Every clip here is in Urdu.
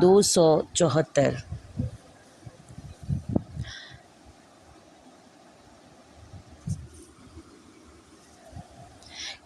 274।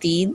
3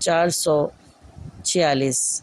446,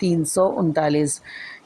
339,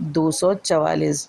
244,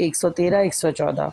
113-114।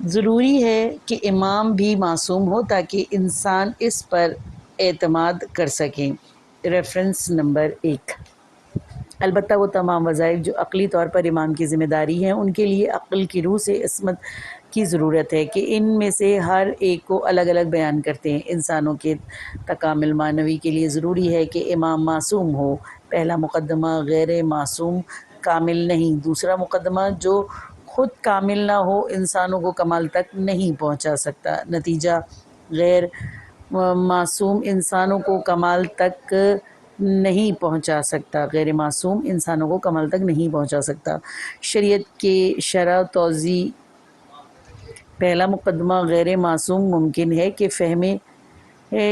ضروری ہے کہ امام بھی معصوم ہو تاکہ انسان اس پر اعتماد کر سکیں۔ Reference number 1۔ البتہ وہ تمام وظائف جو عقلی طور پر امام کی ذمہ داری ہیں ان کے لیے عقل کی روح سے عصمت کی ضرورت ہے کہ ان میں سے ہر ایک کو الگ الگ بیان کرتے ہیں۔ انسانوں کے تکامل معنوی کے لیے ضروری ہے کہ امام معصوم ہو۔ پہلا مقدمہ غیر معصوم کامل نہیں۔ دوسرا مقدمہ جو خود کامل نہ ہو انسانوں کو کمال تک نہیں پہنچا سکتا۔ نتیجہ غیر معصوم انسانوں کو کمال تک نہیں پہنچا سکتا۔ غیر معصوم انسانوں کو کمال تک نہیں پہنچا سکتا۔ شریعت کے شرع توضیح۔ پہلا مقدمہ غیر معصوم ممکن ہے کہ فہم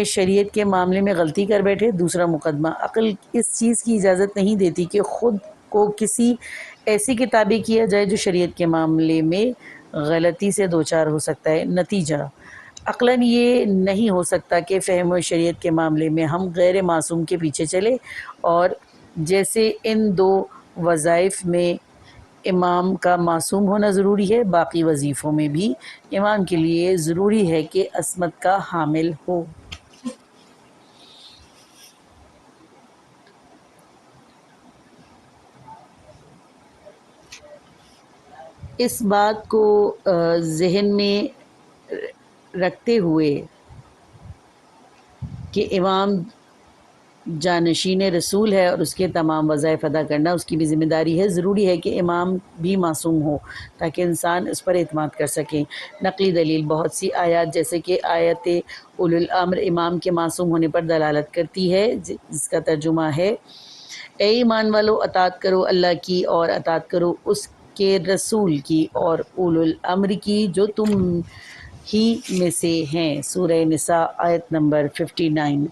شریعت کے معاملے میں غلطی کر بیٹھے۔ دوسرا مقدمہ عقل اس چیز کی اجازت نہیں دیتی کہ خود کو کسی ایسی کتابی کیا جائے جو شریعت کے معاملے میں غلطی سے دوچار ہو سکتا ہے۔ نتیجہ عقلاً یہ نہیں ہو سکتا کہ فہم و شریعت کے معاملے میں ہم غیر معصوم کے پیچھے چلیں، اور جیسے ان دو وظائف میں امام کا معصوم ہونا ضروری ہے، باقی وظیفوں میں بھی امام کے لیے ضروری ہے کہ عصمت کا حامل ہو۔ اس بات کو ذہن میں رکھتے ہوئے کہ امام جانشین رسول ہے اور اس کے تمام وظائف ادا کرنا اس کی بھی ذمہ داری ہے، ضروری ہے کہ امام بھی معصوم ہو تاکہ انسان اس پر اعتماد کر سکیں۔ نقلی دلیل۔ بہت سی آیات جیسے کہ آیت اولو الامر امام کے معصوم ہونے پر دلالت کرتی ہے، جس کا ترجمہ ہے اے ایمان والو اطاعت کرو اللہ کی اور اطاعت کرو اس کے رسول کی اور اولو الامر کی جو تم ہی میں سے ہیں۔ سورہ نساء آیت نمبر 59۔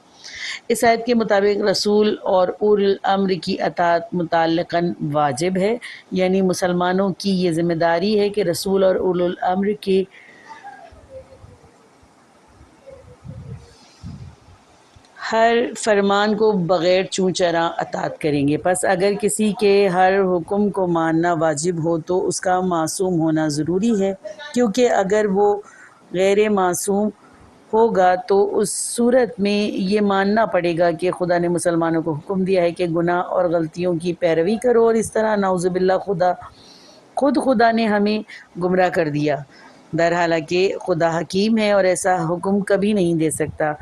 اس آیت کے مطابق رسول اور اولو الامر کی اطاعت متعلقاً واجب ہے، یعنی مسلمانوں کی یہ ذمہ داری ہے کہ رسول اور اولو الامر کے ہر فرمان کو بغیر چوں چراں اطاعت کریں گے۔ پس اگر کسی کے ہر حکم کو ماننا واجب ہو تو اس کا معصوم ہونا ضروری ہے، کیونکہ اگر وہ غیر معصوم ہوگا تو اس صورت میں یہ ماننا پڑے گا کہ خدا نے مسلمانوں کو حکم دیا ہے کہ گناہ اور غلطیوں کی پیروی کرو، اور اس طرح نعوذ باللہ خدا نے ہمیں گمراہ کر دیا، درحالانکہ خدا حکیم ہے اور ایسا حکم کبھی نہیں دے سکتا۔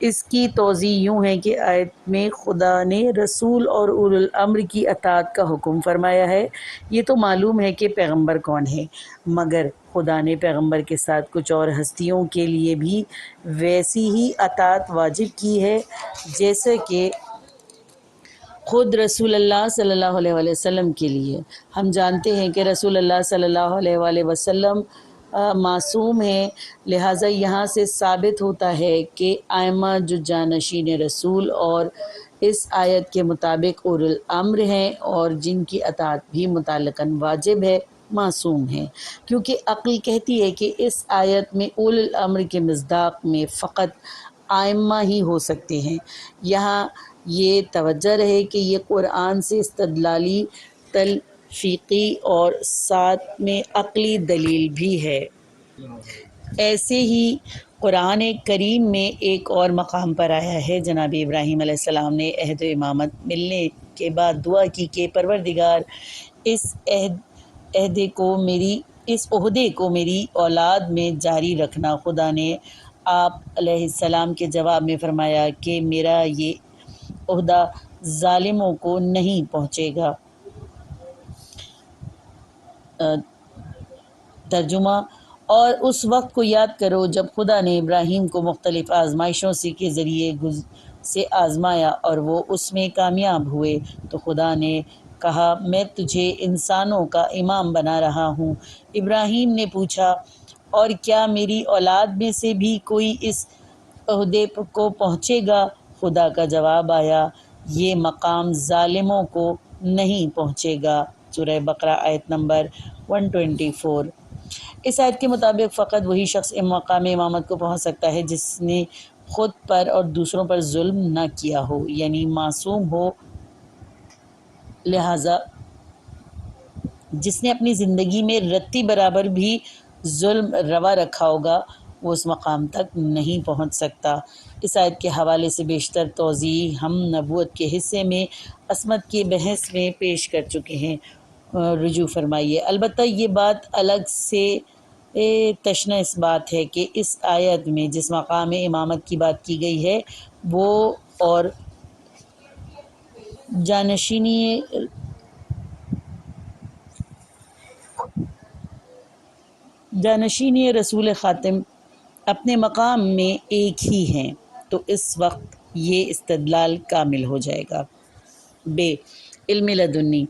اس کی توضیح یوں ہے کہ آیت میں خدا نے رسول اور اولو الامر کی اطاعت کا حکم فرمایا ہے۔ یہ تو معلوم ہے کہ پیغمبر کون ہے، مگر خدا نے پیغمبر کے ساتھ کچھ اور ہستیوں کے لیے بھی ویسی ہی اطاعت واجب کی ہے جیسے کہ خود رسول اللہ صلی اللہ علیہ وآلہ وسلم کے لیے۔ ہم جانتے ہیں کہ رسول اللہ صلی اللہ علیہ وآلہ وسلم معصوم ہیں، لہٰذا یہاں سے ثابت ہوتا ہے کہ ائمہ جو جانشین رسول اور اس آیت کے مطابق اولو الامر ہیں اور جن کی اطاعت بھی متعلقاً واجب ہے، معصوم ہیں، کیونکہ عقل کہتی ہے کہ اس آیت میں اولو الامر کے مصداق میں فقط ائمہ ہی ہو سکتے ہیں۔ یہاں یہ توجہ رہے کہ یہ قرآن سے استدلالی، تلفیقی اور ساتھ میں عقلی دلیل بھی ہے۔ ایسے ہی قرآن کریم میں ایک اور مقام پر آیا ہے، جناب ابراہیم علیہ السلام نے عہد و امامت ملنے کے بعد دعا کی کہ پروردگار اس عہدے کو میری اولاد میں جاری رکھنا۔ خدا نے آپ علیہ السلام کے جواب میں فرمایا کہ میرا یہ عہدہ ظالموں کو نہیں پہنچے گا۔ ترجمہ: اور اس وقت کو یاد کرو جب خدا نے ابراہیم کو مختلف آزمائشوں کے ذریعے سے آزمایا اور وہ اس میں کامیاب ہوئے، تو خدا نے کہا میں تجھے انسانوں کا امام بنا رہا ہوں۔ ابراہیم نے پوچھا اور کیا میری اولاد میں سے بھی کوئی اس عہدے کو پہنچے گا؟ خدا کا جواب آیا یہ مقام ظالموں کو نہیں پہنچے گا۔ سورہ بقرہ آیت نمبر 124۔ اس آیت کے مطابق فقط وہی شخص مقام امامت کو پہنچ سکتا ہے جس نے خود پر اور دوسروں پر ظلم نہ کیا ہو، یعنی معصوم ہو، لہٰذا جس نے اپنی زندگی میں رتی برابر بھی ظلم روا رکھا ہوگا وہ اس مقام تک نہیں پہنچ سکتا۔ اس آیت کے حوالے سے بیشتر توضیح ہم نبوت کے حصے میں عصمت کی بحث میں پیش کر چکے ہیں، رجوع فرمائیے۔ البتہ یہ بات الگ سے تشنہ اس بات ہے کہ اس آیت میں جس مقام امامت کی بات کی گئی ہے وہ اور جانشینی رسول خاتم اپنے مقام میں ایک ہی ہیں، تو اس وقت یہ استدلال کامل ہو جائے گا۔ ب علم لدنی،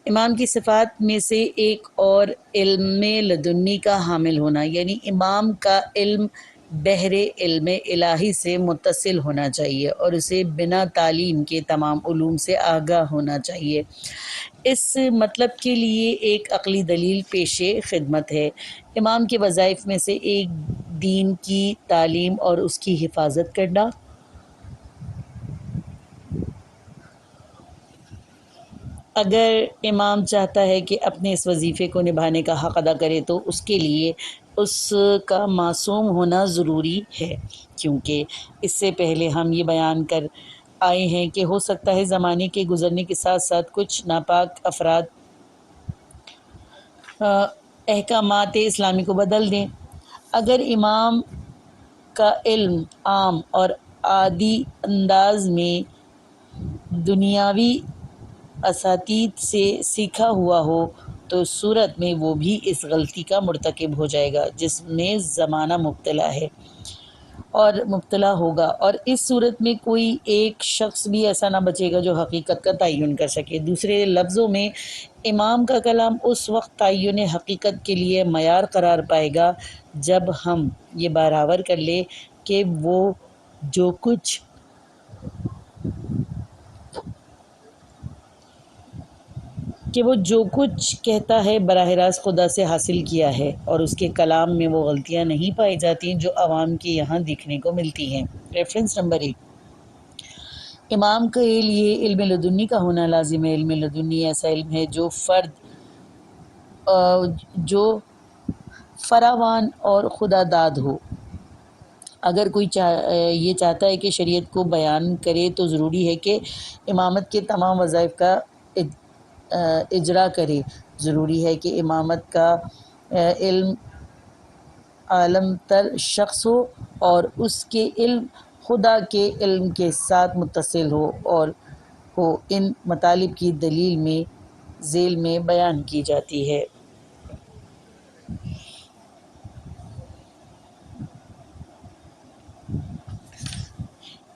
امام کی صفات میں سے ایک اور علم لدنی کا حامل ہونا، یعنی امام کا علم بحر علم الہی سے متصل ہونا چاہیے اور اسے بنا تعلیم کے تمام علوم سے آگاہ ہونا چاہیے۔ اس مطلب کے لیے ایک عقلی دلیل پیش خدمت ہے۔ امام کے وظائف میں سے ایک دین کی تعلیم اور اس کی حفاظت کرنا۔ اگر امام چاہتا ہے کہ اپنے اس وظیفے کو نبھانے کا حق ادا کرے تو اس کے لیے اس کا معصوم ہونا ضروری ہے، کیونکہ اس سے پہلے ہم یہ بیان کر آئے ہیں کہ ہو سکتا ہے زمانے کے گزرنے کے ساتھ ساتھ کچھ ناپاک افراد احکامات اسلامی کو بدل دیں۔ اگر امام کا علم عام اور عادی انداز میں دنیاوی اساتید سے سیکھا ہوا ہو تو اس صورت میں وہ بھی اس غلطی کا مرتکب ہو جائے گا جس میں زمانہ مبتلا ہے اور مبتلا ہوگا، اور اس صورت میں کوئی ایک شخص بھی ایسا نہ بچے گا جو حقیقت کا تعین کر سکے۔ دوسرے لفظوں میں امام کا کلام اس وقت تعین حقیقت کے لیے معیار قرار پائے گا جب ہم یہ برابر کر لیں کہ وہ جو کچھ کہتا ہے براہ راست خدا سے حاصل کیا ہے، اور اس کے کلام میں وہ غلطیاں نہیں پائی جاتی جو عوام کے یہاں دیکھنے کو ملتی ہیں۔ ریفرنس نمبر 1، امام کے لیے علم لدنی کا ہونا لازم ہے۔ علم لدنی ایسا علم ہے جو فراوان اور خدا داد ہو۔ اگر کوئی یہ چاہتا ہے کہ شریعت کو بیان کرے تو ضروری ہے کہ امامت کے تمام وظائف کا اجرا کرے۔ ضروری ہے کہ امامت کا علم عالم تر شخص ہو اور اس کے علم خدا کے علم کے ساتھ متصل ہو ان مطالب کی دلیل میں ذیل میں بیان کی جاتی ہے۔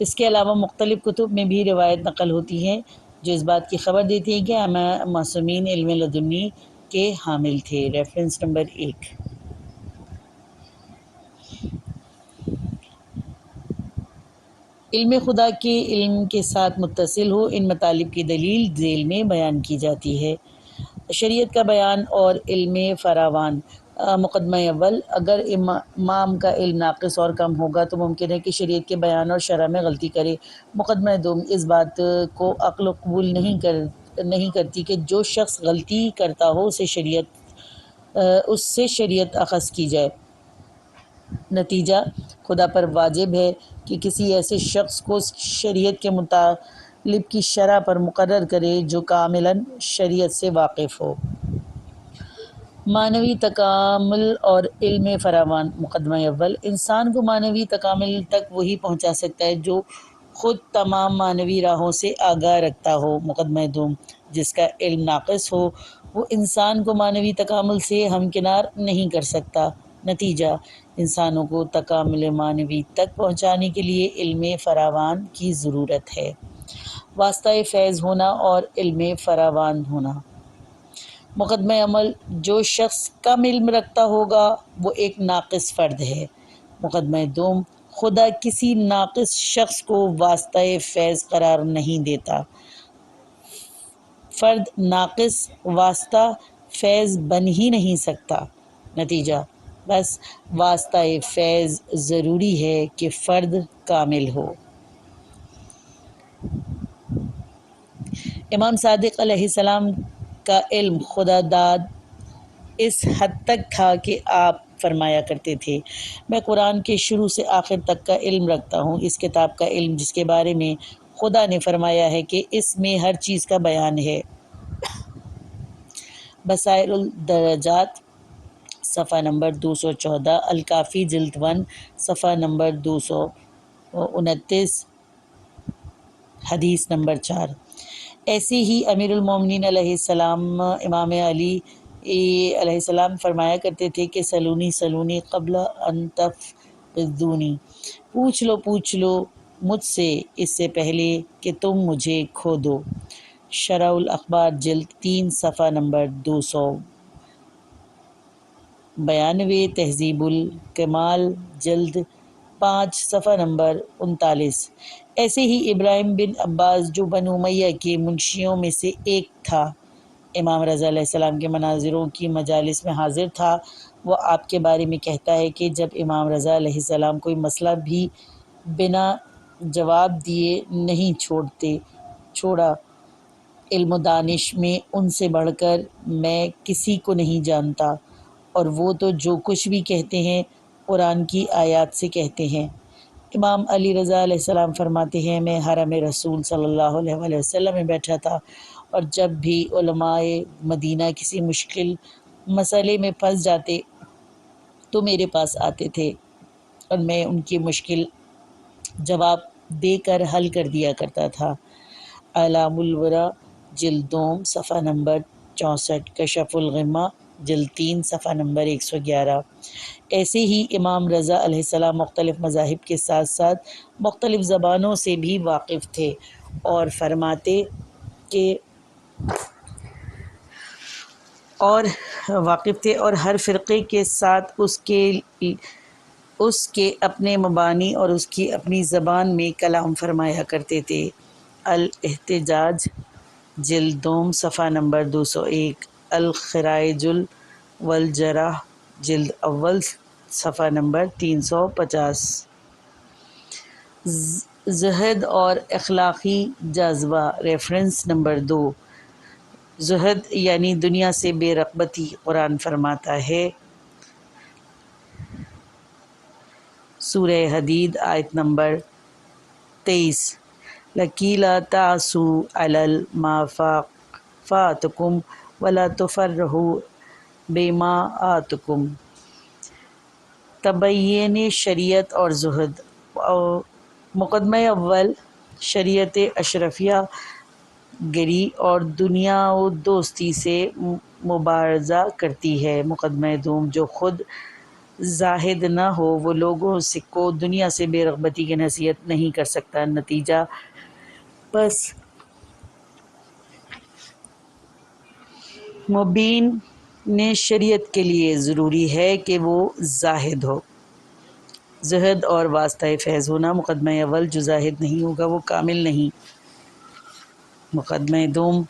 اس کے علاوہ مختلف کتب میں بھی روایت نقل ہوتی ہیں جو اس بات کی خبر دیتی ہیں کہ معصومین علم لدنی کے حامل تھے۔ ریفرنس نمبر 1، علم خدا کے علم کے ساتھ متصل ہو ان مطالب کی دلیل ذیل میں بیان کی جاتی ہے۔ شریعت کا بیان اور علم فراوان۔ مقدمہ اول، اگر امام کا علم ناقص اور کم ہوگا تو ممکن ہے کہ شریعت کے بیان اور شرح میں غلطی کرے۔ مقدمہ دوم، اس بات کو عقل قبول نہیں کرتی کہ جو شخص غلطی کرتا ہو اس سے شریعت اخذ کی جائے۔ نتیجہ، خدا پر واجب ہے کہ کسی ایسے شخص کو شریعت کے مطالب کی شرح پر مقرر کرے جو کاملاً شریعت سے واقف ہو۔ معنوی تکامل اور علم فراوان۔ مقدمہ اول، انسان کو معنوی تکامل تک وہی پہنچا سکتا ہے جو خود تمام معنوی راہوں سے آگاہ رکھتا ہو۔ مقدمہ دوم، جس کا علم ناقص ہو وہ انسان کو معنوی تکامل سے ہمکنار نہیں کر سکتا۔ نتیجہ، انسانوں کو تکامل معنوی تک پہنچانے کے لیے علم فراوان کی ضرورت ہے۔ واسطہ فیض ہونا اور علم فراوان ہونا۔ مقدمہ عمل، جو شخص کم علم رکھتا ہوگا وہ ایک ناقص فرد ہے۔ مقدمہ دوم، خدا کسی ناقص شخص کو واسطہ فیض قرار نہیں دیتا۔ فرد ناقص واسطہ فیض بن ہی نہیں سکتا۔ نتیجہ، بس واسطہ فیض ضروری ہے کہ فرد کامل ہو۔ امام صادق علیہ السلام کا علم خدا داد اس حد تک تھا کہ آپ فرمایا کرتے تھے، میں قرآن کے شروع سے آخر تک کا علم رکھتا ہوں، اس کتاب کا علم جس کے بارے میں خدا نے فرمایا ہے کہ اس میں ہر چیز کا بیان ہے۔ بصائر الدرجات صفحہ نمبر 214، الکافی جلد 1 صفحہ نمبر 229، حدیث نمبر 4۔ ایسے ہی امیر المومنین علیہ السلام امام علی علیہ السلام فرمایا کرتے تھے کہ سلونی سلونی قبل ان تفقدونی، پوچھ لو مجھ سے اس سے پہلے کہ تم مجھے کھو دو۔ شرح الاخبار جلد 3 صفحہ نمبر 292، تہذیب الکمال جلد 5 صفحہ نمبر 39۔ ایسے ہی ابراہیم بن عباس جو بنو امیہ کے منشیوں میں سے ایک تھا، امام رضا علیہ السلام کے مناظروں کی مجالس میں حاضر تھا، وہ آپ کے بارے میں کہتا ہے کہ جب امام رضا علیہ السلام کوئی مسئلہ بھی بنا جواب دیے نہیں چھوڑا، علم و دانش میں ان سے بڑھ کر میں کسی کو نہیں جانتا، اور وہ تو جو کچھ بھی کہتے ہیں قرآن کی آیات سے کہتے ہیں۔ امام علی رضا علیہ السلام فرماتے ہیں، میں حرم رسول صلی اللہ علیہ وآلہ وسلم میں بیٹھا تھا، اور جب بھی علماء مدینہ کسی مشکل مسئلے میں پھنس جاتے تو میرے پاس آتے تھے، اور میں ان کی مشکل جواب دے کر حل کر دیا کرتا تھا۔ اعلام الورا جلد 2 صفحہ نمبر 64، کشف الغمہ جلد 3 صفحہ نمبر 111۔ ایسے ہی امام رضا علیہ السلام مختلف مذاہب کے ساتھ ساتھ مختلف زبانوں سے بھی واقف تھے، اور فرماتے اور ہر فرقے کے ساتھ اس کے اپنے مبانی اور اس کی اپنی زبان میں کلام فرمایا کرتے تھے۔ الاحتجاج جلد 2 صفحہ نمبر 201، الخراج والجراح جلد اول صفحہ نمبر 350۔ زہد اور اخلاقی جذبہ ریفرنس نمبر 2، زہد یعنی دنیا سے بے رغبتی۔ قرآن فرماتا ہے، سورہ حدید آیت نمبر 23، لَكِي لَا تَعْسُوا عَلَى مَا فَاتَكُمْ وَلَا تُفَرِّحُوا بِمَا آتَكُمْ۔ تبیین شریعت اور زہد۔ مقدمہ اول، شریعت اشرفیہ گری اور دنیا و دوستی سے مبارزہ کرتی ہے۔ مقدمہ دوم، جو خود زاہد نہ ہو وہ لوگوں کو دنیا سے بے رغبتی کی نصیحت نہیں کر سکتا۔ نتیجہ، پس مبین شریعت کے لیے ضروری ہے کہ وہ زاہد ہو۔ زہد اور واسطہ فیض ہونا۔ مقدمہ اول، جو زاہد نہیں ہوگا وہ کامل نہیں۔ مقدمہ دوم،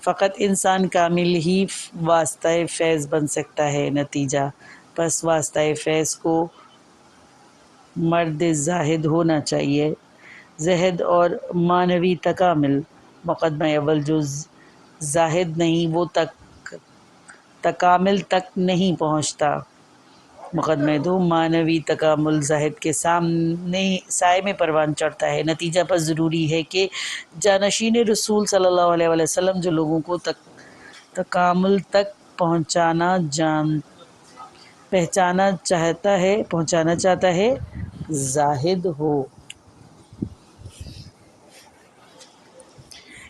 فقط انسان کامل ہی واسطہ فیض بن سکتا ہے۔ نتیجہ، پس واسطہ فیض کو مرد زاہد ہونا چاہیے۔ زہد اور معنوی تکامل۔ مقدمہ اول، جو زاہد نہیں وہ تکامل تک نہیں پہنچتا۔ مقدمہ دوم، معنوی تکامل زاہد کے سائے میں پروان چڑھتا ہے۔ نتیجہ، پس ضروری ہے کہ جانشین رسول صلی اللہ علیہ وآلہ وسلم جو لوگوں کو تکامل تک پہنچانا چاہتا ہے زاہد ہو۔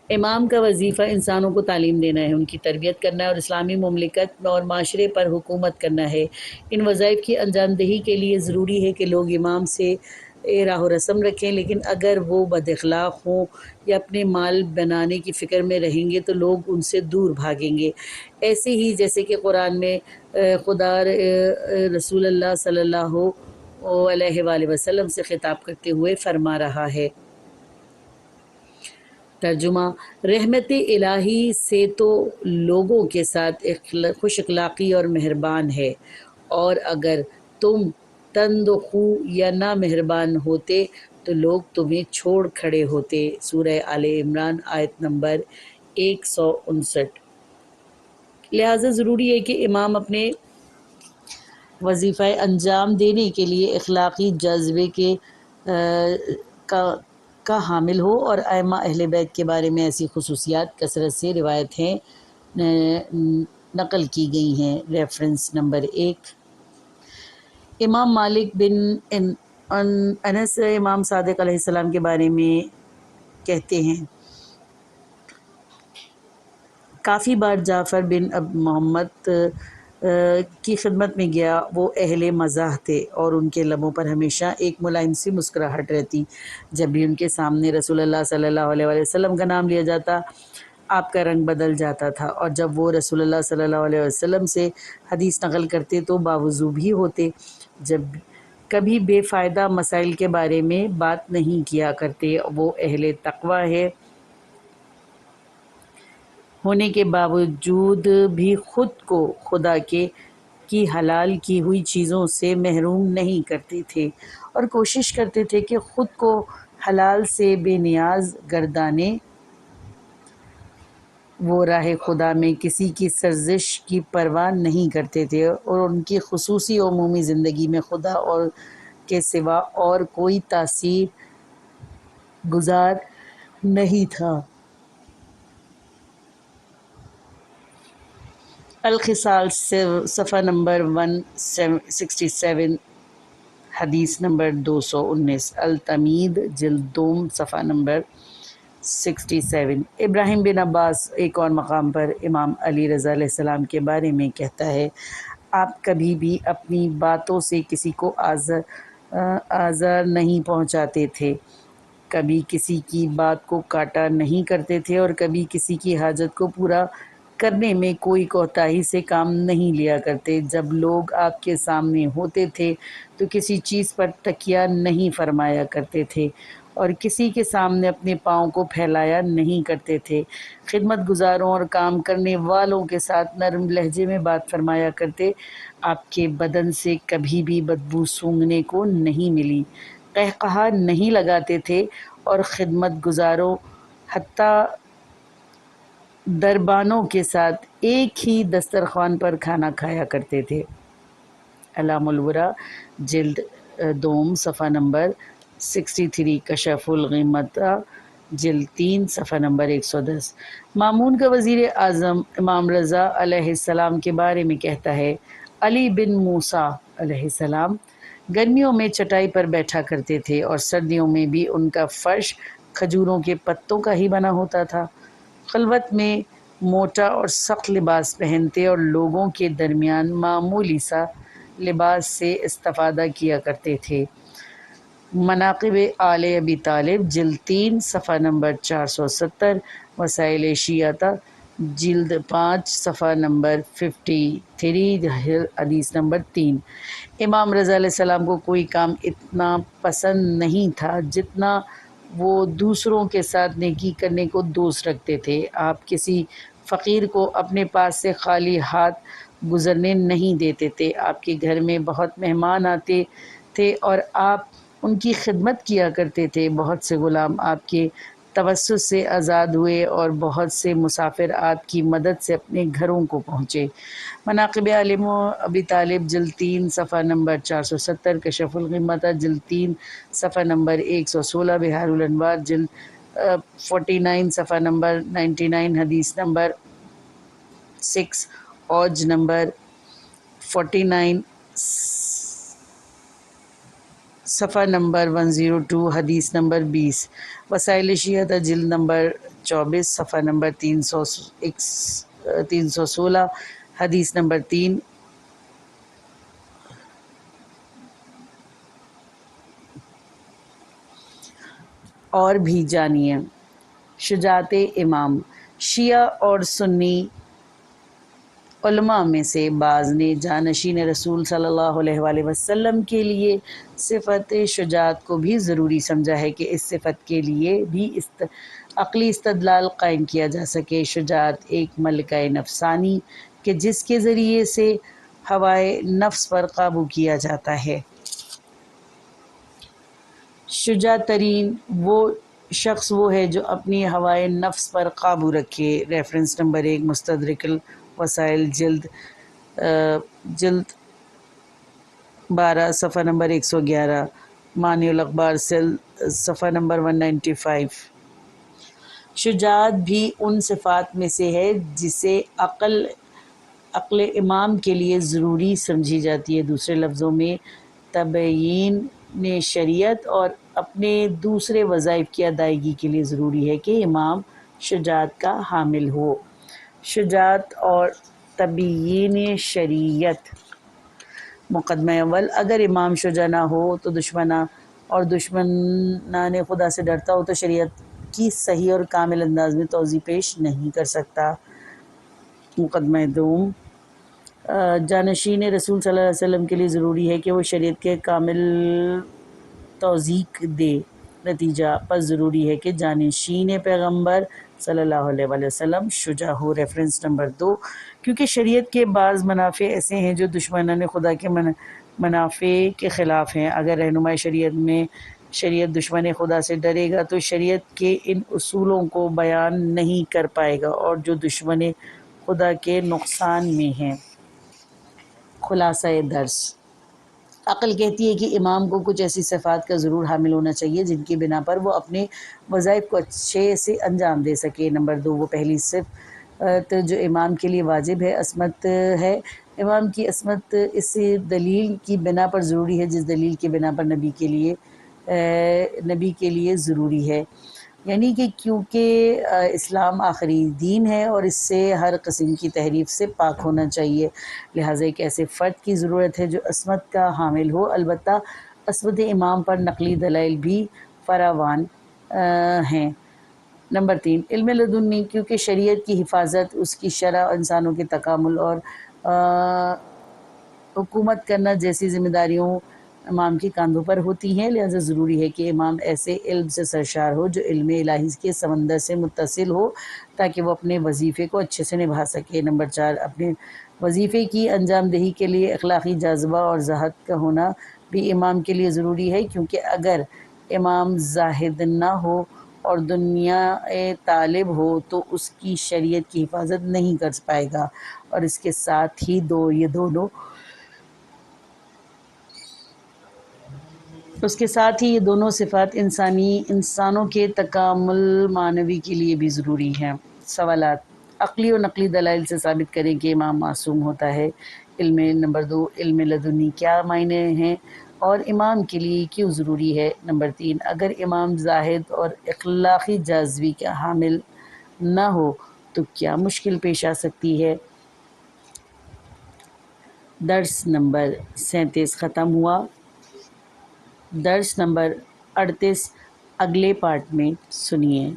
امام کا وظیفہ انسانوں کو تعلیم دینا ہے، ان کی تربیت کرنا ہے، اور اسلامی مملکت اور معاشرے پر حکومت کرنا ہے۔ ان وظائف کی انجام دہی کے لیے ضروری ہے کہ لوگ امام سے راہ و رسم رکھیں، لیکن اگر وہ بد اخلاق ہوں یا اپنے مال بنانے کی فکر میں رہیں گے تو لوگ ان سے دور بھاگیں گے۔ ایسے ہی جیسے کہ قرآن میں خدا رسول اللہ صلی اللہ علیہ وآلہ وسلم سے خطاب کرتے ہوئے فرما رہا ہے۔ ترجمہ، رحمت الہی سے تو لوگوں کے ساتھ خوش اخلاقی اور مہربان ہے، اور اگر تم تند و خو یا نا مہربان ہوتے تو لوگ تمہیں چھوڑ کھڑے ہوتے۔ سورہ آل عمران آیت نمبر 159۔ لہٰذا ضروری ہے کہ امام اپنے وظیفہ انجام دینے کے لیے اخلاقی جذبے کا حامل ہو، اور ائمہ اہل بیت کے بارے میں ایسی خصوصیات کثرت سے روایتیں نقل کی گئی ہیں۔ ریفرنس نمبر 1، امام مالک بن انس امام صادق علیہ السلام کے بارے میں کہتے ہیں، کافی بار جعفر بن محمد کی خدمت میں گیا، وہ اہل مزاح تھے اور ان کے لبوں پر ہمیشہ ایک ملائم سی مسکراہٹ رہتی۔ جب بھی ان کے سامنے رسول اللہ صلی اللہ علیہ وسلم کا نام لیا جاتا، آپ کا رنگ بدل جاتا تھا، اور جب وہ رسول اللہ صلی اللہ علیہ وسلم سے حدیث نقل کرتے تو باوضو بھی ہوتے، جب کبھی بے فائدہ مسائل کے بارے میں بات نہیں کیا کرتے۔ وہ اہل تقوی ہونے کے باوجود بھی خود کو خدا کی حلال کی ہوئی چیزوں سے محروم نہیں کرتے تھے، اور کوشش کرتے تھے کہ خود کو حلال سے بے نیاز گردانے۔ وہ راہ خدا میں کسی کی سرزش کی پرواہ نہیں کرتے تھے، اور ان کی خصوصی و عمومی زندگی میں خدا اور کے سوا اور کوئی تاثیر گزار نہیں تھا۔ الخصال صفحہ نمبر 167، حدیث نمبر 219، التمید جلد دوم صفحہ نمبر 67۔ ابراہیم بن عباس ایک اور مقام پر امام علی رضا علیہ السلام کے بارے میں کہتا ہے، آپ کبھی بھی اپنی باتوں سے کسی کو آزار نہیں پہنچاتے تھے، کبھی کسی کی بات کو کاٹا نہیں کرتے تھے، اور کبھی کسی کی حاجت کو پورا کرنے میں کوئی کوتاہی سے کام نہیں لیا کرتے۔ جب لوگ آپ کے سامنے ہوتے تھے تو کسی چیز پر تکیہ نہیں فرمایا کرتے تھے، اور کسی کے سامنے اپنے پاؤں کو پھیلایا نہیں کرتے تھے۔ خدمت گزاروں اور کام کرنے والوں کے ساتھ نرم لہجے میں بات فرمایا کرتے۔ آپ کے بدن سے کبھی بھی بدبو سونگھنے کو نہیں ملی، قہقہا نہیں لگاتے تھے، اور خدمت گزاروں حتیٰ دربانوں کے ساتھ ایک ہی دسترخوان پر کھانا کھایا کرتے تھے۔ علام الورا جلد دوم صفحہ نمبر 63، کشف الغمہ جلد 3 صفحہ نمبر 110۔ مامون کا وزیر اعظم امام رضا علیہ السلام کے بارے میں کہتا ہے، علی بن موسیٰ علیہ السلام گرمیوں میں چٹائی پر بیٹھا کرتے تھے، اور سردیوں میں بھی ان کا فرش کھجوروں کے پتوں کا ہی بنا ہوتا تھا۔ خلوت میں موٹا اور سخت لباس پہنتے اور لوگوں کے درمیان معمولی سا لباس سے استفادہ کیا کرتے تھے۔ مناقب آل ابی طالب جلد 3 صفحہ نمبر 470، وسائل شیعہ جلد 5 صفحہ نمبر 53، حدیث نمبر 3۔ امام رضا علیہ السلام کو کوئی کام اتنا پسند نہیں تھا جتنا وہ دوسروں کے ساتھ نیکی کرنے کو دوست رکھتے تھے۔ آپ کسی فقیر کو اپنے پاس سے خالی ہاتھ گزرنے نہیں دیتے تھے۔ آپ کے گھر میں بہت مہمان آتے تھے اور آپ ان کی خدمت کیا کرتے تھے۔ بہت سے غلام آپ کے توسط سے آزاد ہوئے، اور بہت سے مسافر آپ کی مدد سے اپنے گھروں کو پہنچے۔ مناقب آل ابی طالب جلد 3 صفحہ نمبر 470، کشف الغمہ جلد 3 صفحہ نمبر 116، بحار الانوار جلد 49 صفحہ نمبر 99، حدیث نمبر 6، اوج نمبر 49، صفحہ نمبر 102، حدیث نمبر 20۔ وسائل شیعہ جلد نمبر 24 صفحہ نمبر 316، حدیث نمبر 3۔ اور بھی جانیے شجاعت امام۔ شیعہ اور سنی علماء میں سے بعض نے جانشین رسول صلی اللہ علیہ وآلہ وسلم کے لیے صفت شجاعت کو بھی ضروری سمجھا ہے کہ اس صفت کے لیے بھی عقلی استدلال قائم کیا جا سکے۔ شجاعت ایک ملکہ نفسانی کہ جس کے ذریعے سے ہوائے نفس پر قابو کیا جاتا ہے۔ شجاع ترین شخص وہ ہے جو اپنی ہوائے نفس پر قابو رکھے۔ ریفرنس نمبر 1، مستدرک الوسائل جلد 12 صفحہ نمبر 111، معنی الاخبار سیل صفحہ نمبر 195۔ شجاعت بھی ان صفات میں سے ہے جسے عقل امام کے لیے ضروری سمجھی جاتی ہے۔ دوسرے لفظوں میں تبیین شریعت اور اپنے دوسرے وظائف کی ادائیگی کے لیے ضروری ہے کہ امام شجاعت کا حامل ہو۔ شجاعت اور تبیین شریعت۔ مقدمہ اول، اگر امام شجاع نہ ہو تو دشمنان خدا سے ڈرتا ہو تو شریعت کی صحیح اور کامل انداز میں توضیح پیش نہیں کر سکتا۔ مقدمہ دوم، جانشین رسول صلی اللہ علیہ وسلم کے لیے ضروری ہے کہ وہ شریعت کے کامل توضیح دے۔ نتیجہ، پس ضروری ہے کہ جانشین پیغمبر صلی اللہ علیہ وآلہ وسلم شجاع ہو۔ ریفرنس نمبر 2، کیونکہ شریعت کے بعض منافع ایسے ہیں جو دشمنان خدا کے منافع کے خلاف ہیں۔ اگر رہنمائی شریعت دشمن خدا سے ڈرے گا تو شریعت کے ان اصولوں کو بیان نہیں کر پائے گا اور جو دشمن خدا کے نقصان میں ہیں۔ خلاصہ درس، عقل کہتی ہے کہ امام کو کچھ ایسی صفات کا ضرور حامل ہونا چاہیے جن کی بنا پر وہ اپنے وظائف کو اچھے سے انجام دے سکے۔ نمبر 2، وہ پہلی صفت جو امام کے لیے واجب ہے عصمت ہے۔ امام کی عصمت اس دلیل کی بنا پر ضروری ہے جس دلیل کی بنا پر نبی کے لیے ضروری ہے، یعنی کہ کیونکہ اسلام آخری دین ہے اور اس سے ہر قسم کی تحریف سے پاک ہونا چاہیے، لہٰذا ایک ایسے فرد کی ضرورت ہے جو عصمت کا حامل ہو۔ البتہ عصمت امام پر نقلی دلائل بھی فراوان ہیں۔ نمبر 3، علم لدنی، کیونکہ شریعت کی حفاظت، اس کی شرح، انسانوں کے تکامل اور حکومت کرنا جیسی ذمہ داریوں امام کے کاندھوں پر ہوتی ہیں، لہذا ضروری ہے کہ امام ایسے علم سے سرشار ہو جو علم الہی کے سمندر سے متصل ہو تاکہ وہ اپنے وظیفے کو اچھے سے نبھا سکے۔ نمبر 4، اپنے وظیفے کی انجام دہی کے لیے اخلاقی جذبہ اور زہد کا ہونا بھی امام کے لیے ضروری ہے، کیونکہ اگر امام زاہد نہ ہو اور دنیا طالب ہو تو اس کی شریعت کی حفاظت نہیں کر پائے گا، اور اس کے ساتھ ہی یہ دونوں صفات انسانوں کے تکامل معنوی کے لیے بھی ضروری ہیں۔ سوالات، عقلی و نقلی دلائل سے ثابت کریں کہ امام معصوم ہوتا ہے۔ نمبر 2، علم لدنی کیا معنی ہیں اور امام کے لیے کیوں ضروری ہے؟ نمبر 3، اگر امام زاہد اور اخلاقی جاذبی کا حامل نہ ہو تو کیا مشکل پیش آ سکتی ہے؟ درس نمبر 37 ختم ہوا۔ درس نمبر 38 اگلے پارٹ میں سنیے۔